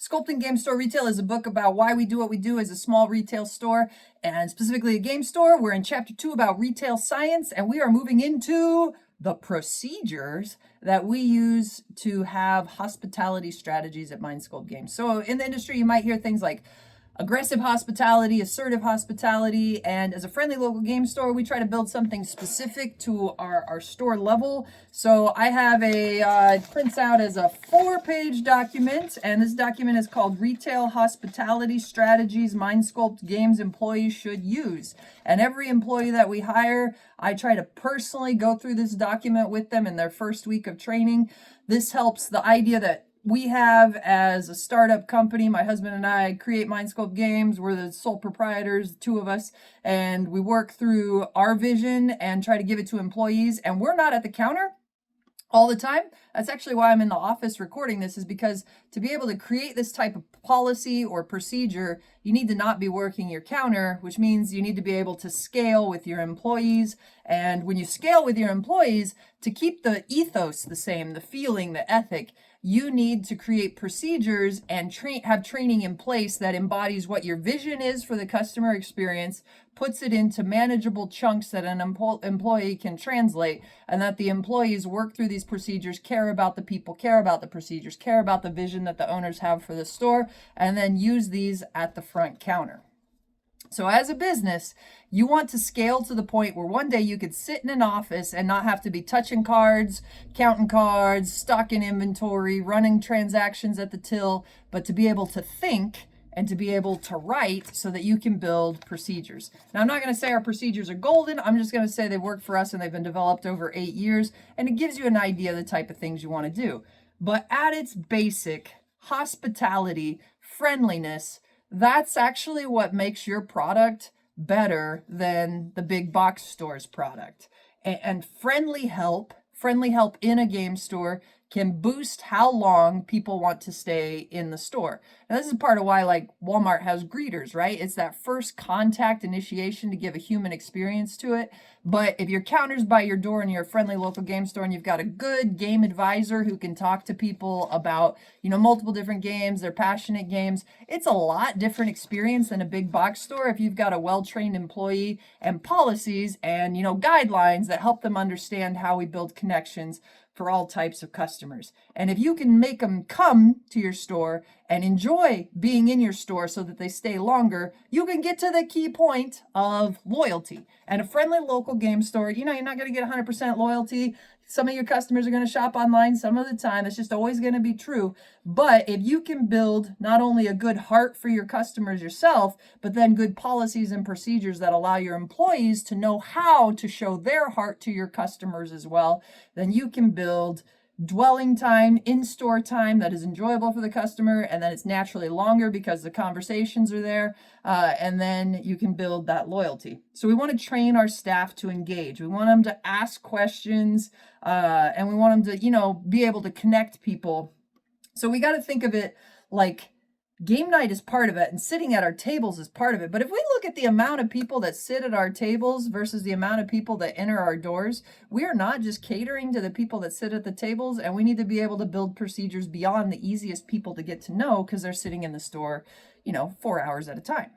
Sculpting Game Store Retail is a book about why we do what we do as a small retail store, and specifically a game store. We're in chapter 2 about retail science, and we are moving into the procedures that we use to have hospitality strategies at Mind Sculpt Games. So in the industry, you might hear things like aggressive hospitality, assertive hospitality, and as a friendly local game store, we try to build something specific to our store level. So I have prints out as a 4-page document, and this document is called Retail Hospitality Strategies Mind Sculpt Games Employees Should Use. And every employee that we hire, I try to personally go through this document with them in their first week of training. This helps the idea that we have as a startup company. My husband and I create Mind Sculpt Games. We're the sole proprietors, the two of us, and we work through our vision and try to give it to employees. And we're not at the counter all the time. That's actually why I'm in the office recording this, is because to be able to create this type of policy or procedure, you need to not be working your counter, which means you need to be able to scale with your employees. And when you scale with your employees, to keep the ethos the same, the feeling, the ethic, you need to create procedures and have training in place that embodies what your vision is for the customer experience, puts it into manageable chunks that an employee can translate, and that the employees work through these procedures, care about the people, care about the procedures, care about the vision that the owners have for the store, and then use these at the front counter. So as a business, you want to scale to the point where one day you could sit in an office and not have to be touching cards, counting cards, stocking inventory, running transactions at the till, but to be able to think and to be able to write so that you can build procedures. Now, I'm not going to say our procedures are golden. I'm just going to say they work for us and they've been developed over 8 years, and it gives you an idea of the type of things you want to do. But at its basic, hospitality, friendliness, that's actually what makes your product better than the big box store's product. And friendly help in a game store can boost how long people want to stay in the store. Now, this is part of why, like, Walmart has greeters, right? It's that first contact initiation to give a human experience to it. But if your counter's by your door and you're a friendly local game store and you've got a good game advisor who can talk to people about, multiple different games, they're passionate games, it's a lot different experience than a big box store if you've got a well-trained employee and policies and, guidelines that help them understand how we build connections for all types of customers. And if you can make them come to your store and enjoy being in your store so that they stay longer, you can get to the key point of loyalty. And a friendly local game store, you're not going to get 100% loyalty. Some of your customers are going to shop online some of the time. That's just always going to be true. But if you can build not only a good heart for your customers yourself, but then good policies and procedures that allow your employees to know how to show their heart to your customers as well, then you can build dwelling time, in-store time that is enjoyable for the customer, and then it's naturally longer because the conversations are there, and then you can build that loyalty. So we want to train our staff to engage. We want them to ask questions, and we want them to, be able to connect people. So we got to think of it like game night is part of it, and sitting at our tables is part of it. But if we look at the amount of people that sit at our tables versus the amount of people that enter our doors, we are not just catering to the people that sit at the tables, and we need to be able to build procedures beyond the easiest people to get to know because they're sitting in the store, 4 hours at a time.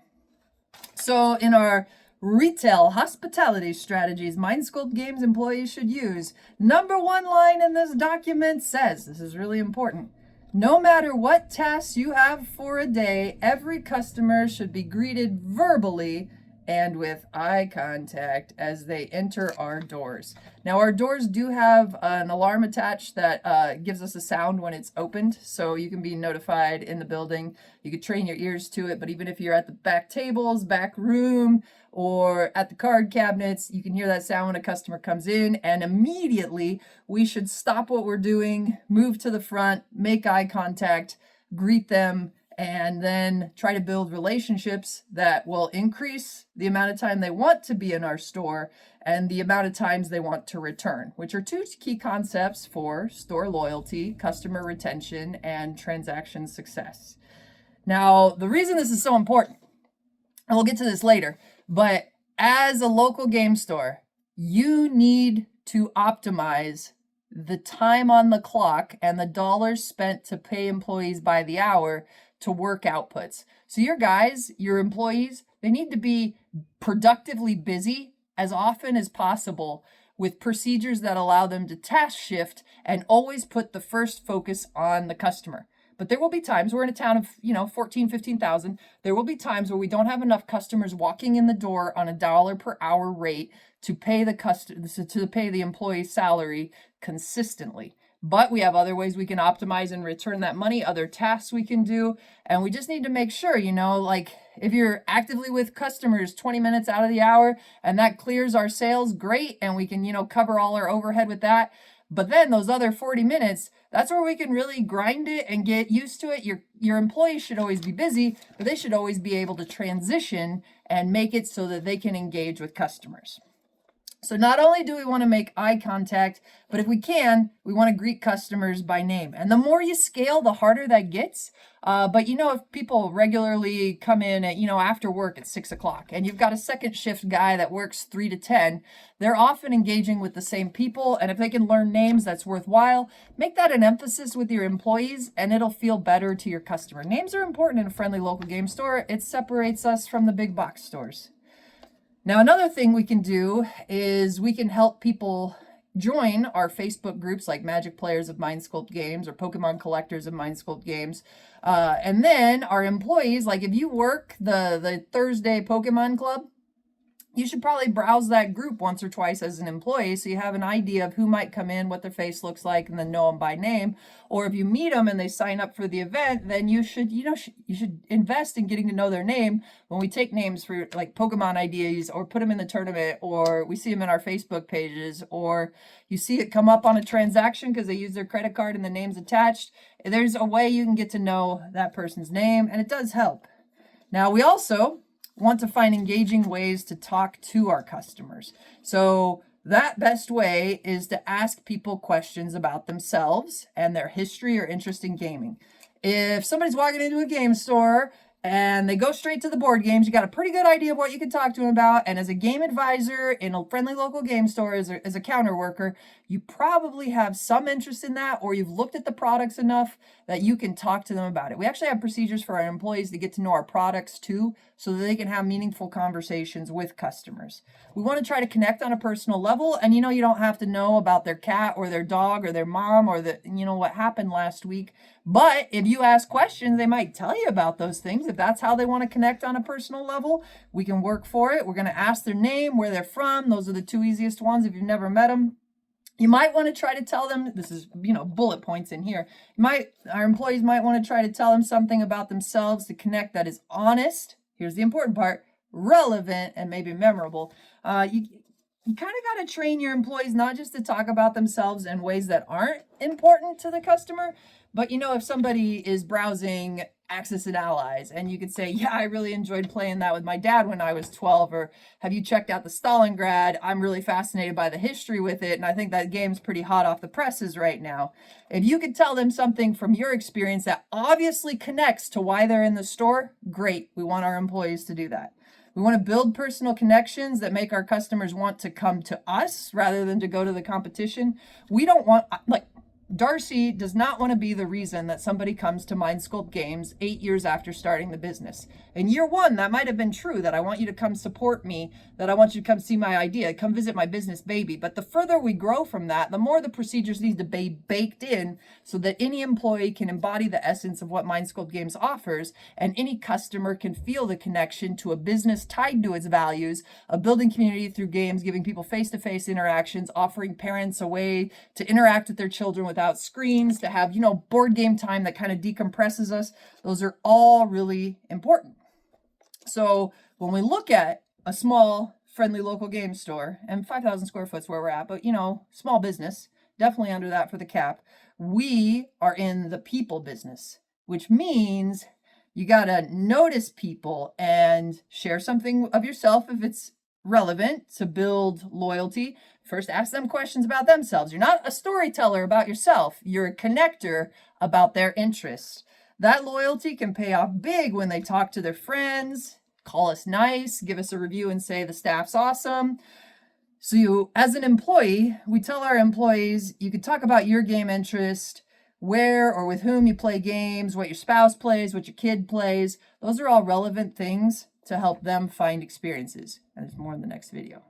So in our retail hospitality strategies Mind Sculpt Games employees should use, number 1 line in this document says, this is really important, no matter what tasks you have for a day, every customer should be greeted verbally and with eye contact as they enter our doors. Now, our doors do have an alarm attached that gives us a sound when it's opened, so you can be notified in the building. You could train your ears to it, but even if you're at the back tables, back room, or at the card cabinets, you can hear that sound when a customer comes in, and immediately we should stop what we're doing, move to the front, make eye contact, greet them, and then try to build relationships that will increase the amount of time they want to be in our store and the amount of times they want to return, which are 2 key concepts for store loyalty, customer retention, and transaction success. Now, the reason this is so important, and we'll get to this later, but as a local game store, you need to optimize the time on the clock and the dollars spent to pay employees by the hour to work outputs. So your guys, your employees, they need to be productively busy as often as possible with procedures that allow them to task shift and always put the first focus on the customer. But there will be times, we're in a town of, 14, 15,000. There will be times where we don't have enough customers walking in the door on $1 per hour rate to pay the employee's salary consistently. But we have other ways we can optimize and return that money, other tasks we can do. And we just need to make sure, like if you're actively with customers 20 minutes out of the hour and that clears our sales, great. And we can, cover all our overhead with that. But then those other 40 minutes, that's where we can really grind it and get used to it. Your employees should always be busy, but they should always be able to transition and make it so that they can engage with customers. So not only do we want to make eye contact, but if we can, we want to greet customers by name. And the more you scale, the harder that gets. But if people regularly come in at, after work at 6 o'clock and you've got a second shift guy that works 3 to 10, they're often engaging with the same people. And if they can learn names, that's worthwhile. Make that an emphasis with your employees and it'll feel better to your customer. Names are important in a friendly local game store. It separates us from the big box stores. Now, another thing we can do is we can help people join our Facebook groups like Magic Players of Mind Sculpt Games or Pokemon Collectors of Mind Sculpt Games. And then our employees, like if you work the Thursday Pokemon Club, you should probably browse that group once or twice as an employee so you have an idea of who might come in, what their face looks like, and then know them by name. Or if you meet them and they sign up for the event, then you should invest in getting to know their name. When we take names for like Pokemon IDs or put them in the tournament, or we see them in our Facebook pages, or you see it come up on a transaction because they use their credit card and the name's attached, there's a way you can get to know that person's name, and it does help. Now, we also want to find engaging ways to talk to our customers. So that best way is to ask people questions about themselves and their history or interest in gaming. If somebody's walking into a game store and they go straight to the board games, you got a pretty good idea of what you can talk to them about. And as a game advisor in a friendly local game store, as a counter worker, you probably have some interest in that, or you've looked at the products enough that you can talk to them about it. We actually have procedures for our employees to get to know our products too, so that they can have meaningful conversations with customers. We want to try to connect on a personal level, and you don't have to know about their cat or their dog or their mom or what happened last week. But if you ask questions, they might tell you about those things. If that's how they want to connect on a personal level, we can work for it. We're going to ask their name, where they're from. Those are the two easiest ones if you've never met them. You might want to try to tell them, this is, bullet points in here. Our employees might want to try to tell them something about themselves to connect that is honest. Here's the important part, relevant and maybe memorable. You kind of got to train your employees not just to talk about themselves in ways that aren't important to the customer, but if somebody is browsing Axis and Allies and you could say, yeah, I really enjoyed playing that with my dad when I was 12, or have you checked out the Stalingrad? I'm really fascinated by the history with it, and I think that game's pretty hot off the presses right now. If you could tell them something from your experience that obviously connects to why they're in the store, great. We want our employees to do that. We want to build personal connections that make our customers want to come to us rather than to go to the competition. We don't want, Darcy does not want to be the reason that somebody comes to Mind Sculpt Games 8 years after starting the business. In year one, that might have been true, that I want you to come support me, that I want you to come see my idea, come visit my business baby. But the further we grow from that, the more the procedures need to be baked in so that any employee can embody the essence of what Mind Sculpt Games offers, and any customer can feel the connection to a business tied to its values of building community through games, giving people face-to-face interactions, offering parents a way to interact with their children without screens, to have, board game time that kind of decompresses us. Those are all really important. So when we look at a small, friendly local game store, and 5,000 square foot is where we're at, but small business, definitely under that for the cap, we are in the people business, which means you got to notice people and share something of yourself if it's relevant to build loyalty. First, ask them questions about themselves. You're not a storyteller about yourself. You're a connector about their interests. That loyalty can pay off big when they talk to their friends, call us nice, give us a review and say the staff's awesome. So as an employee, we tell our employees, you can talk about your game interest where or with whom you play games, what your spouse plays, what your kid plays. Those are all relevant things to help them find experiences. And there's more in the next video.